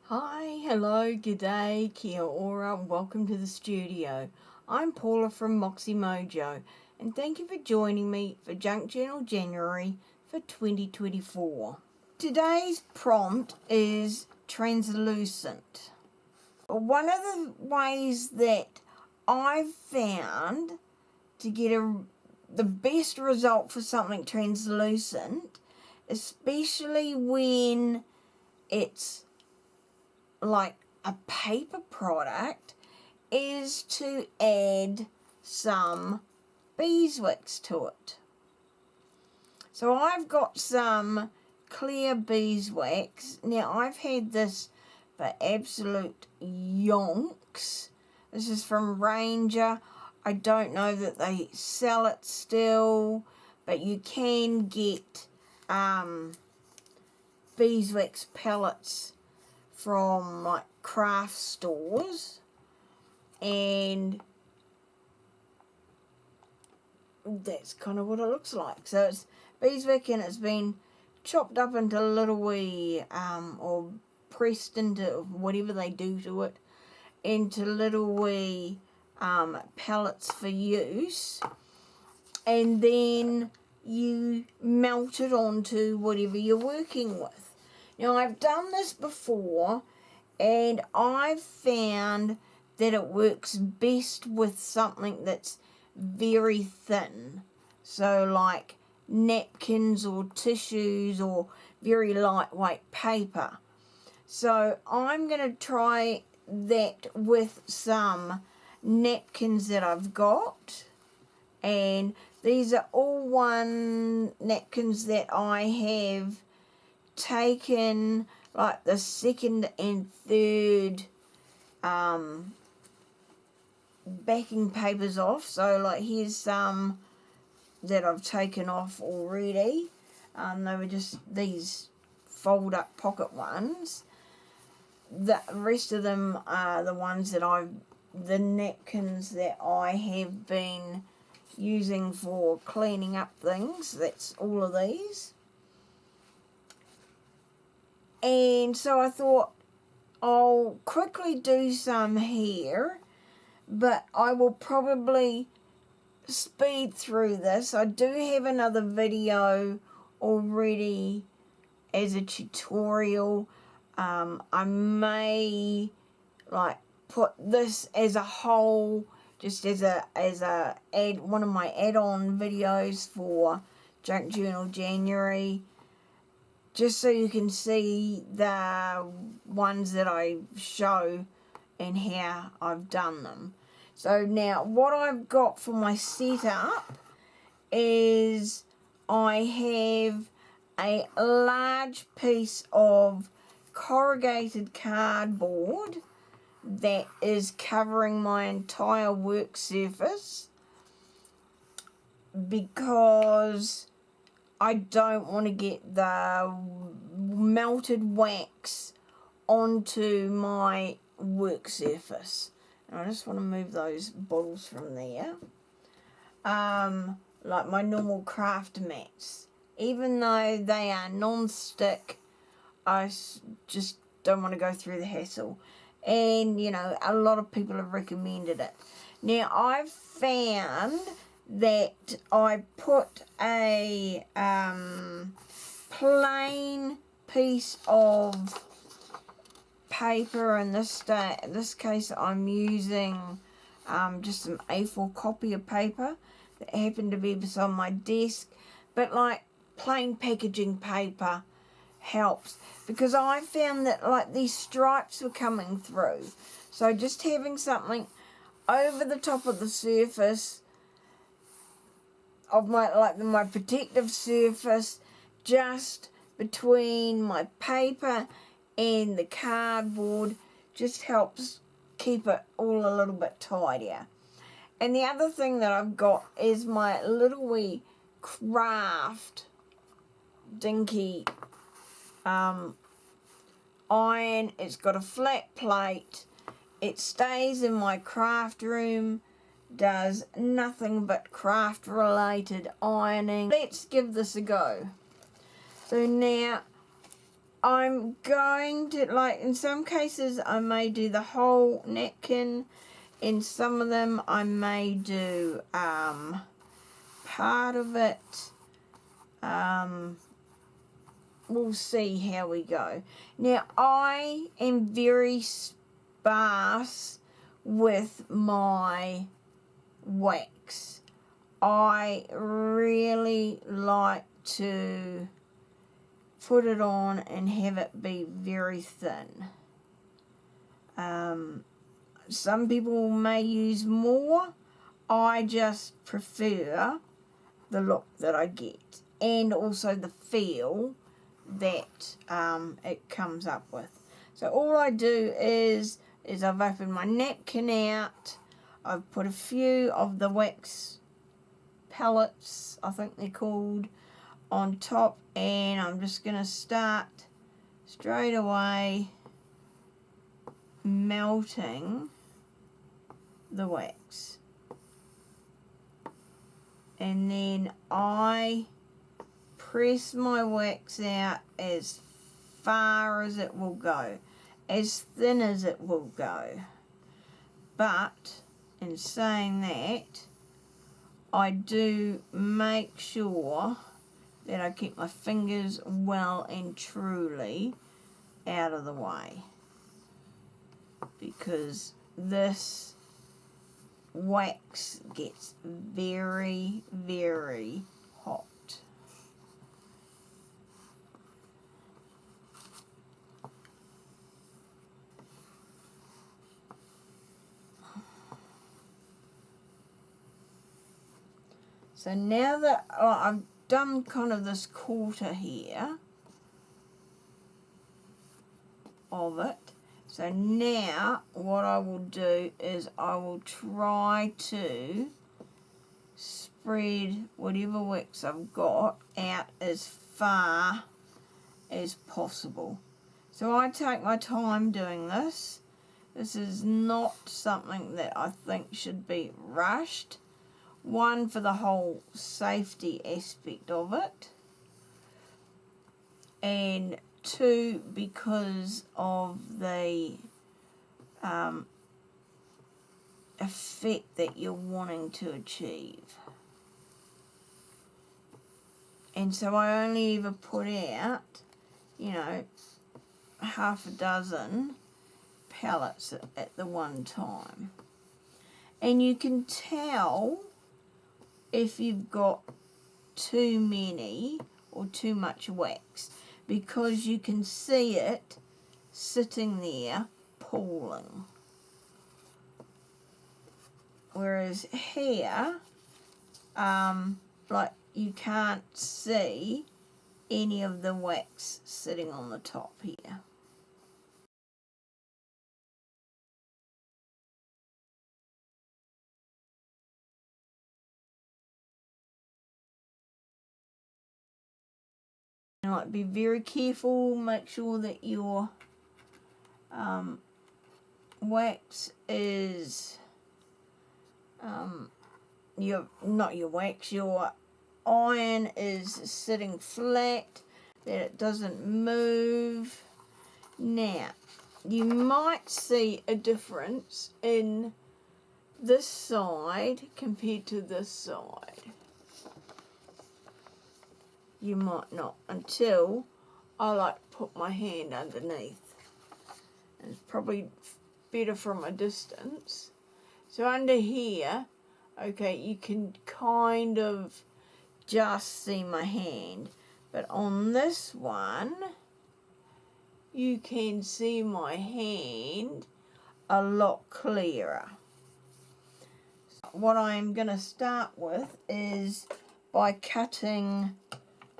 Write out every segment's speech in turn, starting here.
Hi, hello, g'day, kia ora, welcome to the studio. I'm Paula from Moxy Mojo, and thank you for joining me for Junk Journal January for 2024. Today's prompt is translucent. One of the ways that I've found to get the best result for something translucent, especially when it's like a paper product, is to add some beeswax to it. So I've got some clear beeswax. Now I've had this for absolute yonks. This is from Ranger. I don't know that they sell it still, but you can get beeswax pellets from like craft stores, and that's kind of what it looks like. So it's beeswax and it's been chopped up into little wee or pressed into whatever they do to it, into little wee pellets for use, and then you melt it onto whatever you're working with. Now I've done this before and I've found that it works best with something that's very thin. So like napkins or tissues or very lightweight paper. So I'm going to try that with some napkins that I've got. And these are all one napkins that I have taken like the second and third backing papers off. So like here's some that I've taken off already. They were just these fold up pocket ones. The rest of them are the ones that the napkins that I have been using for cleaning up things. That's all of these. And so I thought I'll quickly do some here, but I will probably speed through this. I do have another video already as a tutorial. I may like put this as a whole, just as one of my add-on videos for Junk Journal January, just so you can see the ones that I show and how I've done them. So now what I've got for my setup is I have a large piece of corrugated cardboard that is covering my entire work surface, because I don't want to get the melted wax onto my work surface. And I just want to move those bottles from there. Like my normal craft mats. Even though they are non-stick, I just don't want to go through the hassle. And, you know, a lot of people have recommended it. Now, I've found that I put a plain piece of paper. In this case I'm using just some A4 copier paper that happened to be beside my desk, but like plain packaging paper helps, because I found that like these stripes were coming through. So just having something over the top of the surface of my protective surface, just between my paper and the cardboard, just helps keep it all a little bit tidier. And the other thing that I've got is my little wee craft dinky iron. It's got a flat plate. It stays in my craft room, does nothing but craft related ironing. Let's give this a go. So now I'm going to, like, in some cases I may do the whole napkin. In some of them I may do part of it. We'll see how we go. Now, I am very sparse with my wax. I really like to put it on and have it be very thin. Some people may use more. I just prefer the look that I get and also the feel that it comes up with. So all I do is I've opened my napkin out. I've put a few of the wax pellets, I think they're called, on top, and I'm just going to start straight away melting the wax. And then I press my wax out as far as it will go, as thin as it will go. But in saying that, I do make sure that I keep my fingers well and truly out of the way, because this wax gets very, very hot. So now that I've done kind of this quarter here of it, so now what I will do is I will try to spread whatever wax I've got out as far as possible. So I take my time doing this. This is not something that I think should be rushed. One, for the whole safety aspect of it, and two, because of the effect that you're wanting to achieve. And so I only ever put out, you know, half a dozen pellets at the one time. And you can tell if you've got too many or too much wax, because you can see it sitting there pooling. Whereas here, like, you can't see any of the wax sitting on the top here. And like, be very careful, make sure that your wax is your iron is sitting flat, that it doesn't move. Now, you might see a difference in this side compared to this side. You might not, until I like to put my hand underneath. And it's probably better from a distance. So under here, okay, you can kind of just see my hand. But on this one, you can see my hand a lot clearer. So what I'm going to start with is by cutting,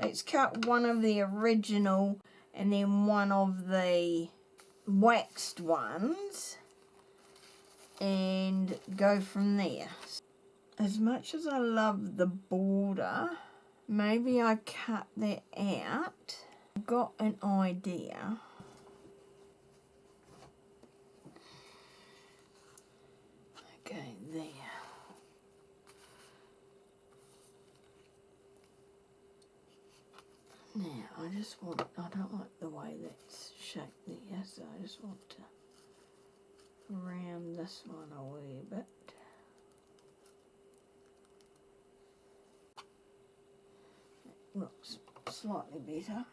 let's cut one of the original and then one of the waxed ones and go from there. As much as I love the border, maybe I cut that out. I've got an idea. Okay, there. Now, I don't like the way that's shaped there, so I just want to round this one a wee bit. That looks slightly better.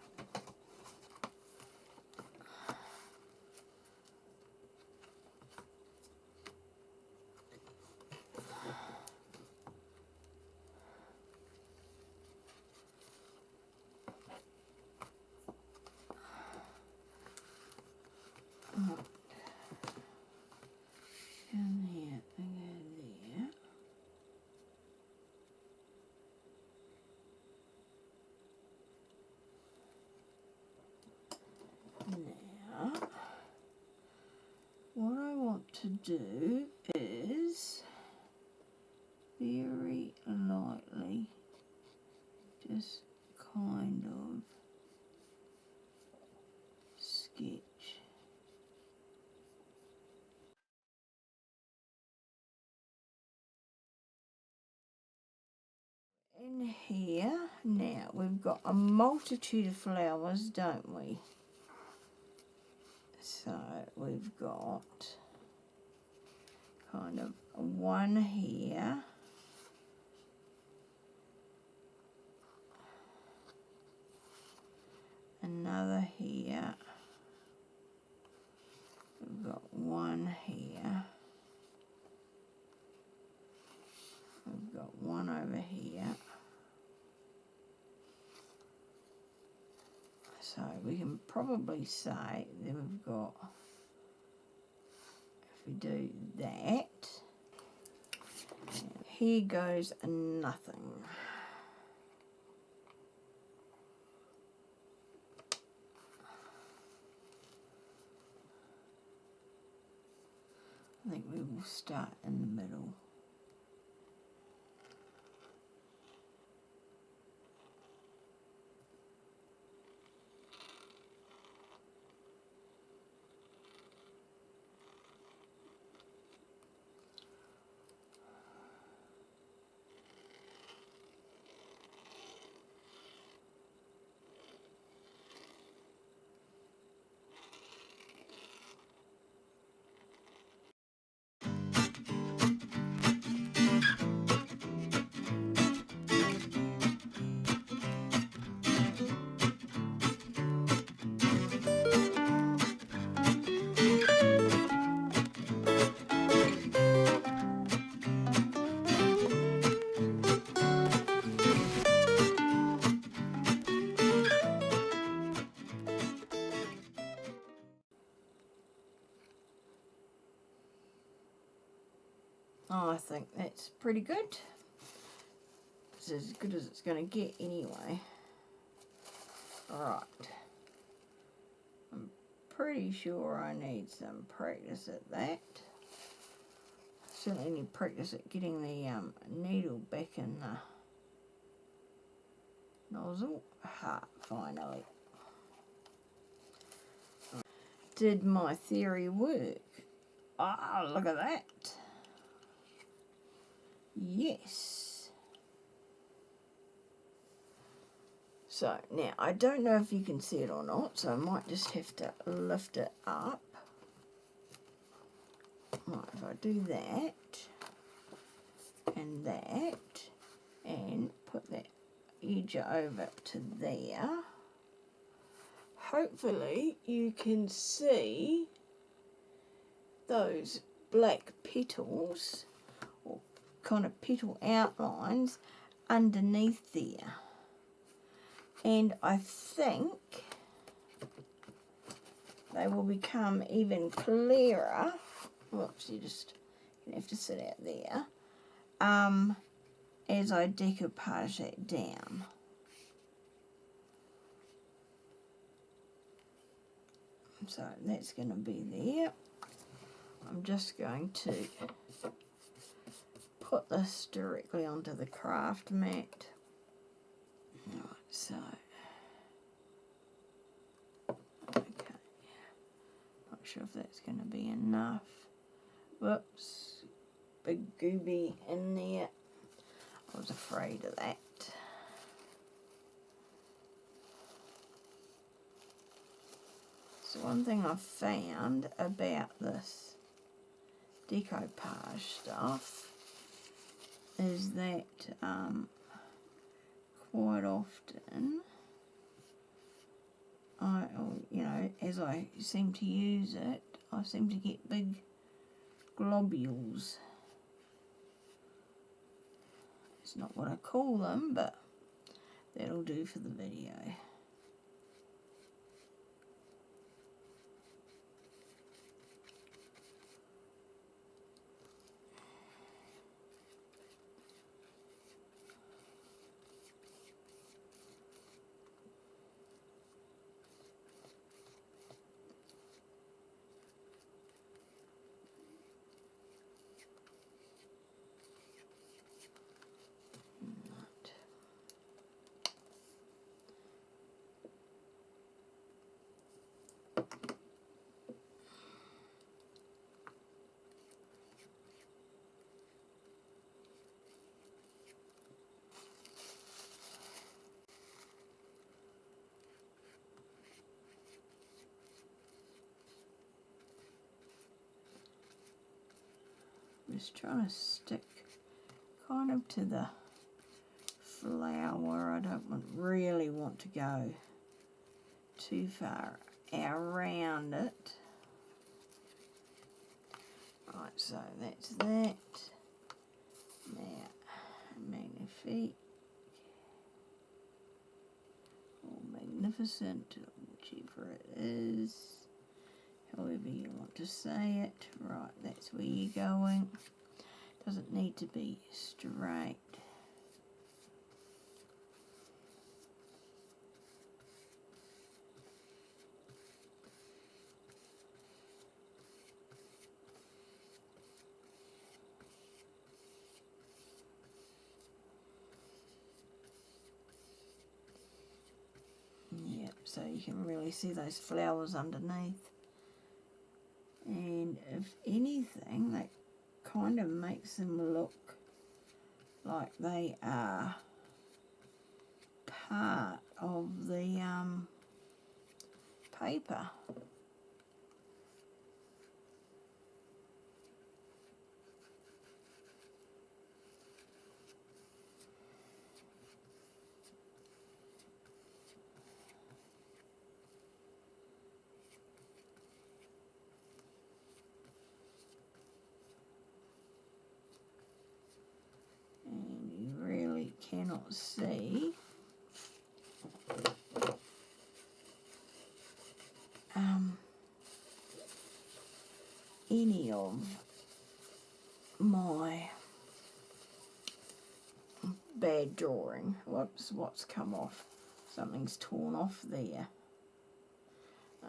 Now, what I want to do is very lightly just kind of sketch. In here, now we've got a multitude of flowers, don't we? So we've got kind of one here, another here, we've got one here, we've got one over here. So we can probably say that we've got, if we do that, here goes nothing. I think we will start in the middle. Oh, I think that's pretty good. It's as good as it's going to get anyway. Right. I'm pretty sure I need some practice at that. Certainly need practice at getting the needle back in the nozzle. Finally. Did my theory work? Ah, look at that. Yes. So now I don't know if you can see it or not, so I might just have to lift it up. Right, if I do that and put that edge over to there, hopefully you can see those black petals or kind of petal outlines underneath there. And I think they will become even clearer. Whoops, you have to sit out there. As I decoupage that down. So that's going to be there. I'm just going to put this directly onto the craft mat. Right, so, okay, not sure if that's going to be enough. Whoops, big gooby in there. I was afraid of that. one thing I've found about this decoupage stuff is that quite often as I seem to use it, I seem to get big globules. It's not what I call them, but that'll do for the video. Just trying to stick kind of to the flower. I don't really want to go too far around it. Right, so that's that. Now, magnifique or magnificent, whichever it is, however you want to say it. Right, that's where you're going. Doesn't need to be straight. Yep, so you can really see those flowers underneath. And if anything, that kind of makes them look like they are part of the paper. Cannot see any of my bad drawing. Whoops, what's come off? Something's torn off there.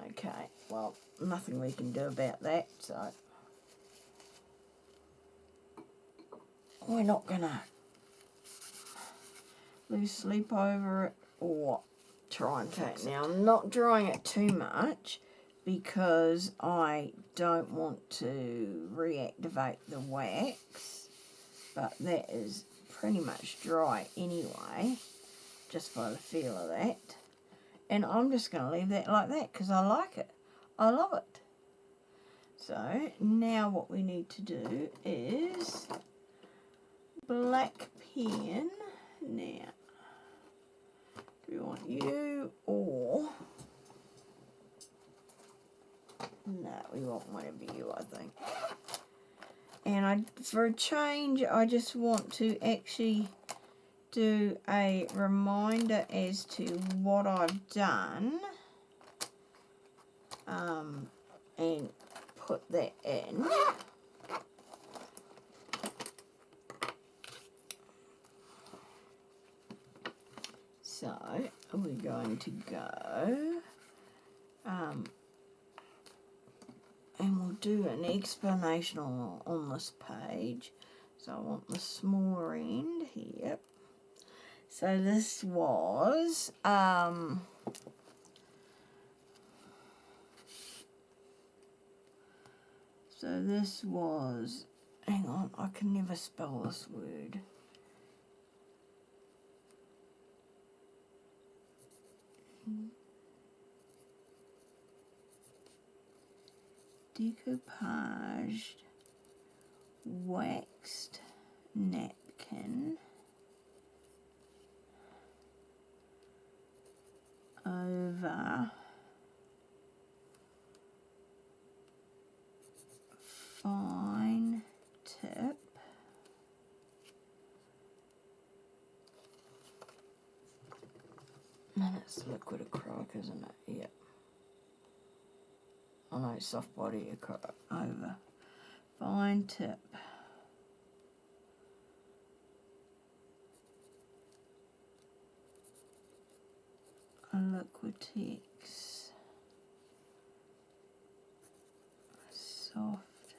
Okay, well, nothing we can do about that, so we're not gonna lose sleep over it or try and fix it. Now, I'm not drying it too much because I don't want to reactivate the wax, but that is pretty much dry anyway, just by the feel of that. And I'm just going to leave that like that because I like it. I love it. So, now what we need to do is black pen. Now, do we want you or... No, we want one of you, I think. And for a change, I just want to actually do a reminder as to what I've done. And put that in. So, we're going to go, and we'll do an explanation on this page. So I want the smaller end here. So this was, hang on, I can never spell this word. decoupaged waxed napkin over fine tip and it's liquid acrylic, isn't it? Yep. I know, soft body acrylic over fine tip Liquitex soft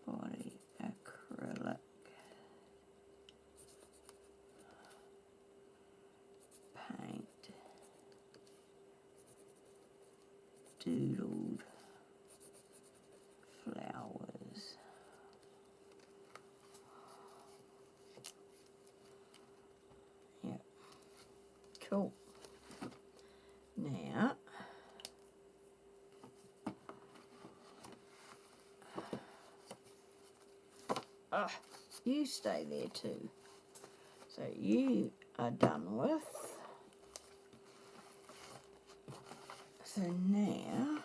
body acrylic paint doodled flowers. Yep. Cool. Now, you stay there too. So you are done with. So now,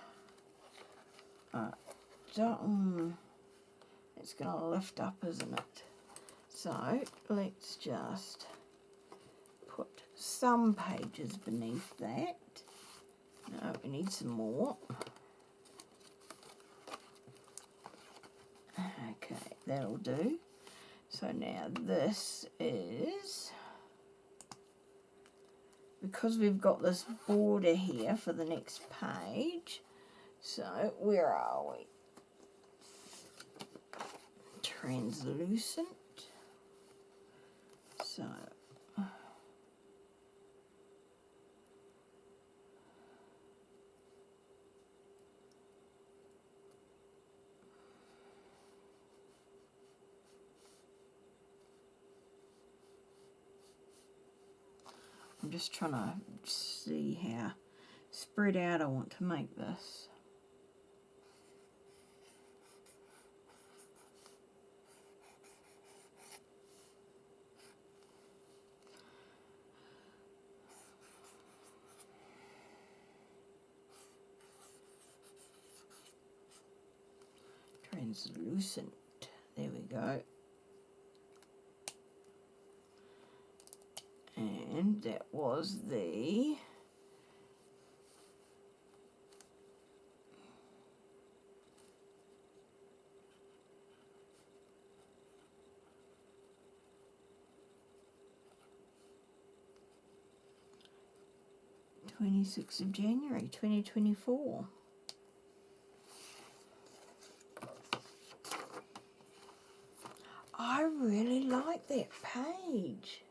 it's going to lift up, isn't it? So let's just put some pages beneath that. No, we need some more. Okay, that'll do. So now this is, because we've got this border here for the next page, so where are we? Translucent. So I'm just trying to see how spread out I want to make this. Translucent. There we go. And that was the (26th of January 2024). I really like that page.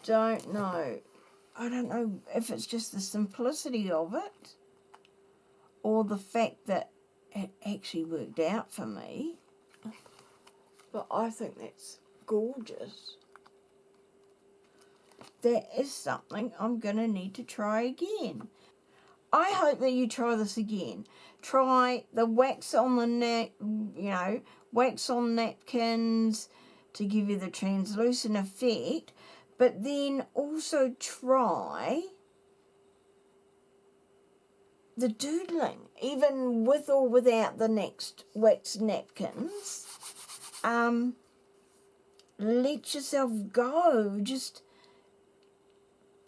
I don't know if it's just the simplicity of it or the fact that it actually worked out for me, but I think that's gorgeous. That is something I'm going to need to try again. I hope that you try this again. Try the wax on the wax on napkins to give you the translucent effect, but then also try the doodling, even with or without the next wax napkins. Let yourself go. Just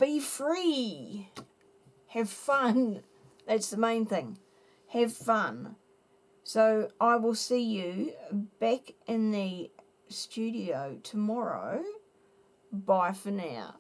be free. Have fun. That's the main thing. Have fun. So I will see you back in the studio tomorrow. Bye for now.